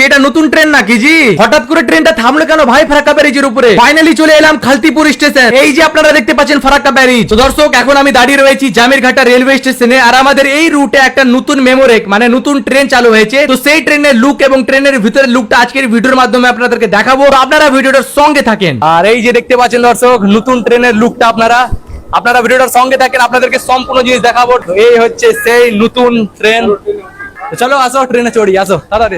এটা নতুন ট্রেন নাকি জি? হঠাৎ করে ট্রেনটা থামলো কেন ভাই ফারাক্কা ব্যারিজের উপরে? ফাইনালি চলে এলাম খালতিপুর স্টেশন। এই যে আপনারা দেখতে পাচ্ছেন ফারাক্কা ব্যারিজ। তো দর্শক এখন আমি দাঁড়িয়ে রয়েছি জামিরঘাটা রেলওয়ে স্টেশনে। আর আমাদের এই রুটে একটা নতুন মেমোরেক মানে নতুন ট্রেন চালু হয়েছে। তো সেই ট্রেনের লুক এবং ট্রেনের ভিতরের লুকটা আজকের ভিডিওর মাধ্যমে আপনাদেরকে দেখাবো। তো আপনারা ভিডিওটার সঙ্গে থাকেন। আর এই যে দেখতে পাচ্ছেন দর্শক নতুন ট্রেনের লুকটা আপনারা ভিডিওটার সঙ্গে থাকেন, আপনাদেরকে সম্পূর্ণ জিনিস দেখাবো। এই হচ্ছে সেই নতুন ট্রেন। চলো আসো ট্রেনে চড়ি, আসো তাড়াতাড়ি।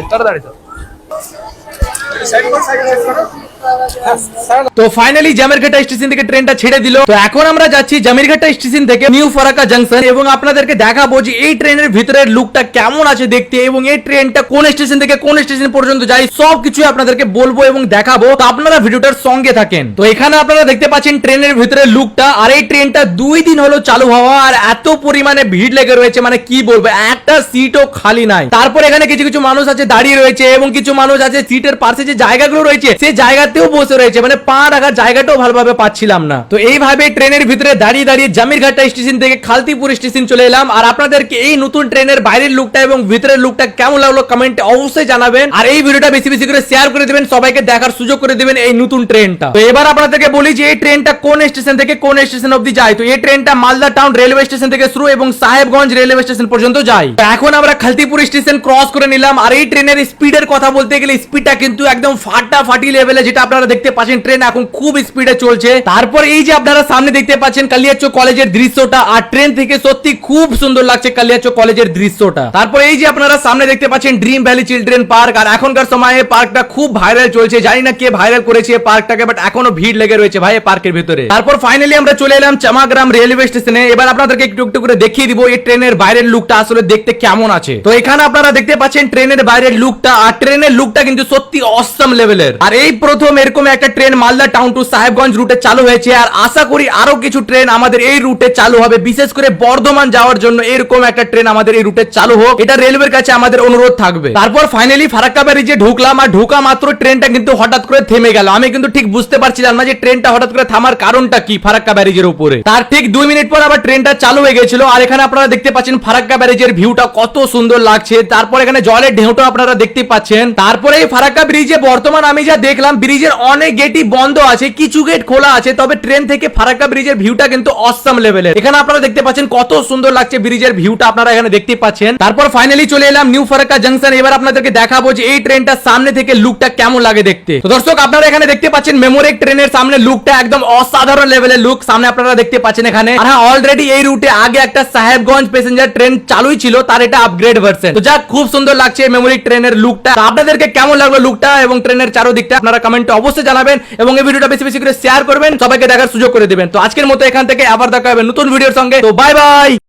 তো ফাইনালি জামিরঘাটা স্টেশন থেকে ট্রেনটা ছেড়ে দিল। তো এখন আমরা যাচ্ছি জামিরঘাটা স্টেশন থেকে নিউ ফারাক্কা জংশন এবং আপনাদেরকে দেখাবো যে এই ট্রেনের ভিতরের লুকটা কেমন আছে দেখতে এবং এই ট্রেনটা কোন স্টেশন থেকে কোন স্টেশন পর্যন্ত যায় সবকিছু আপনাদেরকে বলবো এবং দেখাবো। তো আপনারা ভিডিওটার সঙ্গে থাকেন। তো এখানে আপনারা দেখতে পাচ্ছেন ট্রেনের ভিতরের লুকটা। আর এই ট্রেনটা 2 দিন হলো চালু হওয়া আর এত পরিমাণে ভিড় লেগে রয়েছে মানে কি বলবো, একটা সিটও খালি নাই। তারপর এখানে কিছু মানুষ আছে দাঁড়িয়ে রয়েছে এবং কিছু মানুষ আছে সিটের পাশে যে জায়গাগুলো রয়েছে সেই জায়গাতেও বসে রয়েছে, মানে পা রাখার জায়গাটাও ভালোভাবে পাচ্ছিলাম না। তো এইভাবে ট্রেনের ভিতরে দাঁড়িয়ে জামিরঘাটা স্টেশন থেকে খালতিপুর স্টেশন চলে এলাম। আর আপনাদেরকে এই নতুন ট্রেনের বাইরের লুকটা এবং ভিতরের লুকটা কেমন লাগলো কমেন্টে অবশ্যই জানাবেন। আর এই ভিডিওটা বেশি বেশি করে শেয়ার করে দিবেন, সবাইকে দেখার সুযোগ করে দিবেন এই নতুন ট্রেনটা। তো এবার আপনাদেরকে বলি যে এই ট্রেনটা কোন স্টেশন থেকে কোন স্টেশন অবধি যায়। তো এই ট্রেনটা মালদা টাউন রেলওয়ে স্টেশন থেকে শুরু এবং সাহেবগঞ্জ রেলওয়ে স্টেশন পর্যন্ত যায়। তো এখন আমরা খালতিপুর স্টেশন ক্রস করে নিলাম। আর এই ট্রেনের স্পিডের কথা বলতে গেলে স্পিডটা কিন্তু একদম ফাটাফাটি লেভেলে, যেটা আপনারা দেখতে পাচ্ছেন ট্রেন এখন খুব স্পিডে চলছে। তারপর এই যে আপনারা সামনে দেখতে পাচ্ছেন কালিয়াচক কলেজের দৃশ্যটা, আর ট্রেন থেকে সত্যি খুব সুন্দর লাগছে কালিয়াচক কলেজের দৃশ্যটা। তারপর এই যে আপনারা সামনে দেখতে পাচ্ছেন ড্রিম ভ্যালি চিলড্রেন পার্ক। আর এখনকার সময়ে পার্কটা খুব ভাইরাল চলছে, জানি না কে ভাইরাল করেছে এই পার্কটাকে, বাট এখনো ভিড় লেগে রয়েছে ভাই এই পার্কের ভিতরে। তারপর ফাইনালি আমরা চলে এলাম চামাগ্রাম রেলওয়ে স্টেশনে। এবার আপনাদেরকে একটু একটু করে দেখিয়ে দিব এই ট্রেনের বাইরের লুকটা আসলে দেখতে কেমন আছে। তো এখানে আপনারা দেখতে পাচ্ছেন ট্রেনের বাইরের লুকটা, আর ট্রেনের লুকটা কিন্তু সত্যি অসাম লেভেলের। আর এই প্রথম এরকম একটা train Malda town to Sahebganj রুটে চালু হয়েছে। আর আশা করি আরো কিছু ট্রেন আমাদের এই রুটে চালু হবে, বিশেষ করে বর্ধমান যাওয়ার জন্য এরকম একটা ট্রেন আমাদের এই রুটে চালু হোক, এটা রেলওয়ের কাছে আমাদের অনুরোধ থাকবে। তারপর ফাইনালি ফারাক্কা ব্যারিজে ঢুকলাম। আর ঢোকা মাত্র ট্রেনটা কিন্তু হঠাৎ করে থেমে গেল। আমি কিন্তু ঠিক বুঝতে পারছিলাম না যে ট্রেনটা হঠাৎ করে থামার কারণটা কি ফারাক্কা ব্যারিজের উপরে। তার ঠিক 2 মিনিট পর আবার ট্রেনটা চালু হয়ে গেছিল। আর এখানে আপনারা দেখতে পাচ্ছেন ফারাক্কা ব্যারিজের ভিউটা কত সুন্দর লাগছে। তারপর এখানে জলের ঢেউটা আপনারা দেখতে পাচ্ছেন। তারপরে এই ফারাক্কা ব্রিজে বর্তমান আমি যা দেখলাম ব্রিজের অনেক গেটই বন্ধ আছে, কিছু গেট খোলা আছে, তবে ট্রেন থেকে ফারাক্কা ব্রিজের ভিউটা কিন্তু অসাম লেভেলের। এখানে আপনারা দেখতে পাচ্ছেন কত সুন্দর লাগছে ব্রিজের ভিউটা, আপনারা এখানে দেখতে পাচ্ছেন। তারপর ফাইনালি চলে এলাম নিউ ফারাক্কা জংশন। এবার আপনাদেরকে দেখাবো যে এই ট্রেনটা সামনে থেকে লুকটা কেমন লাগে দেখতে। তো দর্শক আপনারা এখানে দেখতে পাচ্ছেন মেমোরেক ট্রেনের সামনে লুকটা একদম অসাধারণ লেভেলের লুক সামনে আপনারা দেখতে পাচ্ছেন এখানে। আর হ্যাঁ, অলরেডি এই রুটে আগে একটা সাহেবগঞ্জ প্যাসেঞ্জার ট্রেন চালুই ছিল, তার এটা আপগ্রেড ভার্সন। তো যাক, খুব সুন্দর লাগছে মেমোরিক ট্রেনের লুকটা। আপনাদেরকে কেমন লাগলো লুকটা এবং ট্রেনের চারদিকটা আপনারা কমেন্টে অবশ্যই জানাবেন এবং এই ভিডিওটা বেশি বেশি করে শেয়ার করবেন, সবাইকে দেখার সুযোগ করে দিবেন। তো আজকের মতো এখান থেকে আবার দেখা হবে নতুন ভিডিওর সঙ্গে। তো বাই বাই।